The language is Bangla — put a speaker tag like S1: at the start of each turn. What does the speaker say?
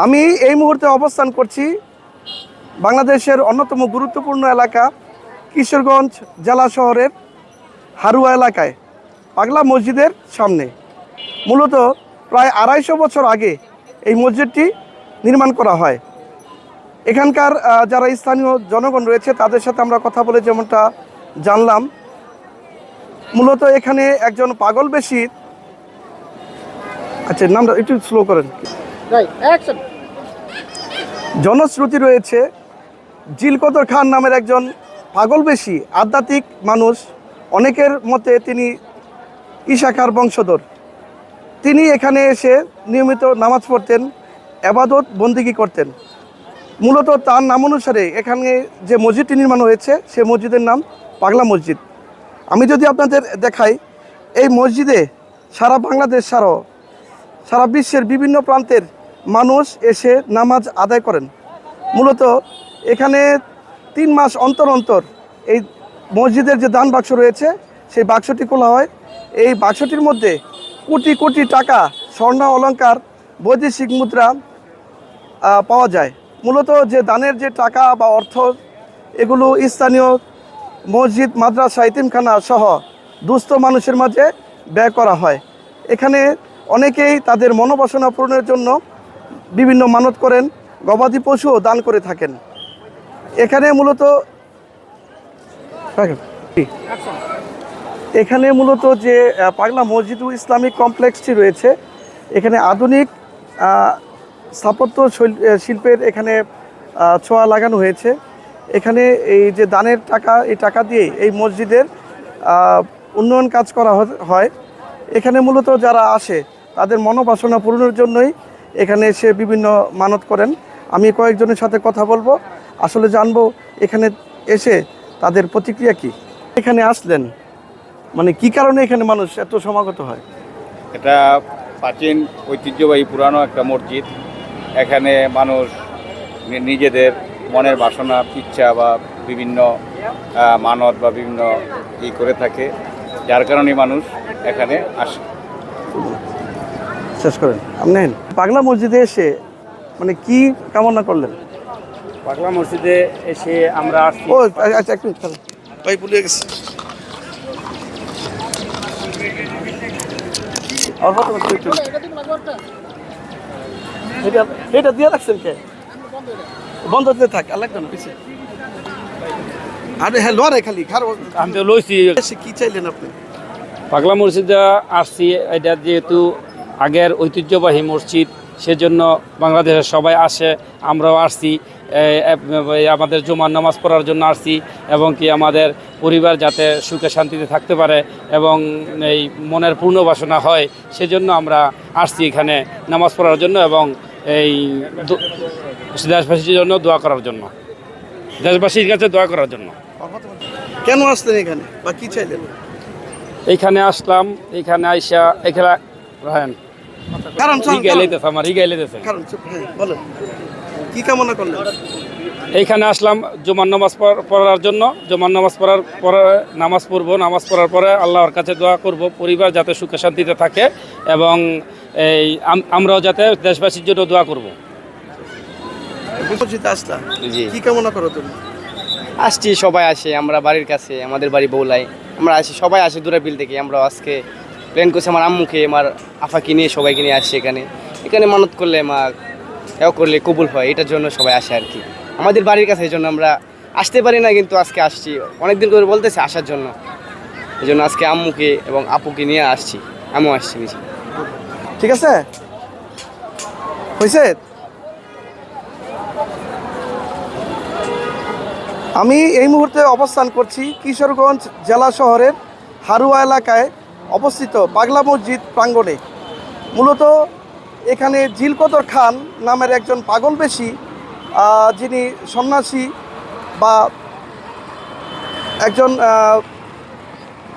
S1: আমি এই মুহূর্তে অবস্থান করছি বাংলাদেশের অন্যতম গুরুত্বপূর্ণ এলাকা কিশোরগঞ্জ জেলা শহরের হারুয়া এলাকায় পাগলা মসজিদের সামনে। মূলত প্রায় ২৫০ বছর আগে এই মসজিদটি নির্মাণ করা হয়। এখানকার যারা স্থানীয় জনগণ রয়েছে তাদের সাথে আমরা কথা বলে যেমনটা জানলাম, মূলত এখানে একজন পাগল বেশি, আচ্ছা নামটা একটু স্লো করেন, জনশ্রুতি রয়েছে জিলকদর খান নামের একজন পাগল বেশি আধ্যাত্মিক মানুষ, অনেকের মতে তিনি ইশাখার বংশধর। তিনি এখানে এসে নিয়মিত নামাজ পড়তেন, এবাদত বন্দিগি করতেন। মূলত তার নাম অনুসারে এখানে যে মসজিদটি নির্মাণ হয়েছে সে মসজিদের নাম পাগলা মসজিদ। আমি যদি আপনাদের দেখাই, এই মসজিদে সারা বাংলাদেশ সারা বিশ্বের বিভিন্ন প্রান্তের মানুষ এসে নামাজ আদায় করেন। মূলত এখানে ৩ মাস অন্তর অন্তর এই মসজিদের যে দান বাক্স রয়েছে সেই বাক্সটি খোলা হয়। এই বাক্সটির মধ্যে কোটি কোটি টাকা, স্বর্ণ অলংকার, বৈদেশিক মুদ্রা পাওয়া যায়। মূলত যে দানের যে টাকা বা অর্থ, এগুলো স্থানীয় মসজিদ, মাদ্রাসা, এতিমখানা সহ দুস্থ মানুষের মাঝে ব্যয় করা হয়। এখানে অনেকেই তাদের মনোবাসনা পূরণের জন্য বিভিন্ন মানত করেন, গবাদি পশুও দান করে থাকেন। এখানে মূলত যে পাগলা মসজিদ ও ইসলামিক কমপ্লেক্সটি রয়েছে, এখানে আধুনিক স্থাপত্য শিল্পের এখানে ছোঁয়া লাগানো হয়েছে। এখানে এই যে দানের টাকা, এই টাকা দিয়ে এই মসজিদের উন্নয়ন কাজ করা হয়। এখানে মূলত যারা আসে তাদের মনোবাসনা পূরণের জন্যই এখানে এসে বিভিন্ন মানত করেন। আমি কয়েকজনের সাথে কথা বলবো, আসলে জানবো এখানে এসে তাদের প্রতিক্রিয়া কি। এখানে আসলেন মানে কি কারণে এখানে মানুষ এত সমাগত হয়?
S2: এটা প্রাচীন ঐতিহ্যবাহী পুরানো একটা মসজিদ। এখানে মানুষ নিজেদের মনের বাসনা, ইচ্ছা বা বিভিন্ন মানত বা বিভিন্ন করে থাকে, যার কারণে মানুষ এখানে আসে।
S1: শেষ করেন আপনি পাগলা মসজিদে এসে মানে কি কামনা করলেন?
S3: পাগলা মসজিদে এসে আমরা আসছি।
S1: ও আচ্ছা, একটু ভাই ভুলে গেছি। এটা দিয়ে রাখছেন কে? বন্ধ দিয়ে থাক, আর লাগবে না পিছিয়ে। আরে হ্যাঁ, লড়াই খালি
S3: আমি তো লইছি।
S1: কি চাইলেন আপনি?
S3: পাগলা মসজিদে আসছি, এটা যেহেতু আগের ঐতিহ্যবাহী মসজিদ, সেজন্য বাংলাদেশের সবাই আসে, আমরাও আসছি। আমাদের জুমার নামাজ পড়ার জন্য আসছি, এবং কি আমাদের পরিবার যাতে সুখে শান্তিতে থাকতে পারে এবং এই মনের পূর্ণ বাসনা হয়, সেজন্য আমরা আসছি এখানে নামাজ পড়ার জন্য এবং এই দেশবাসীর জন্য দোয়া করার জন্য, দেশবাসীর কাছে দোয়া করার জন্য।
S1: কেন আসলেন এখানে বা কি চাইলেন?
S3: এইখানে আসলাম, এইখানে আইসা এখানে রাহেন
S1: বলেন কি কামনা করলেন?
S3: এইখানে আসলাম জুমার নামাজ পড়ার জন্য। জুমার নামাজ পড়ার পরে নামাজ পড়বো, নামাজ পড়ার পরে আল্লাহর কাছে দোয়া করব পরিবার যাতে সুখে শান্তিতে থাকে এবং এই আমরাও যাতে দেশবাসীর জন্য দোয়া করব।
S1: কি কামনা করো তুমি?
S4: আসছি, সবাই আসে, আমরা বাড়ির কাছে, আমাদের বাড়ি বৌলাই, আমরা আসি, সবাই আসে দূরে বিল থেকে। আমরা আজকে প্ল্যান করছি আমার আম্মুকে, আমার আফাকে নিয়ে, সবাইকে নিয়ে আসছি এখানে মানত করলে করলে কবুল হয়, এটার জন্য সবাই আসে আর কি, আমাদের বাড়ির কাছে। এই জন্য আমরা আসতে পারি না, কিন্তু আজকে আসছি, অনেকদিন করে বলতেছে আসার জন্য, এই জন্য আজকে আম্মুকে এবং আপুকে নিয়ে আসছি, আমিও আসছি নিজে।
S1: ঠিক আছে, হয়েছে। আমি এই মুহূর্তে অবস্থান করছি কিশোরগঞ্জ জেলা শহরের হারুয়া এলাকায় অবস্থিত পাগলা মসজিদ প্রাঙ্গণে। মূলত এখানে জিলকদর খান নামের একজন পাগল বেশি, যিনি সন্ন্যাসী বা একজন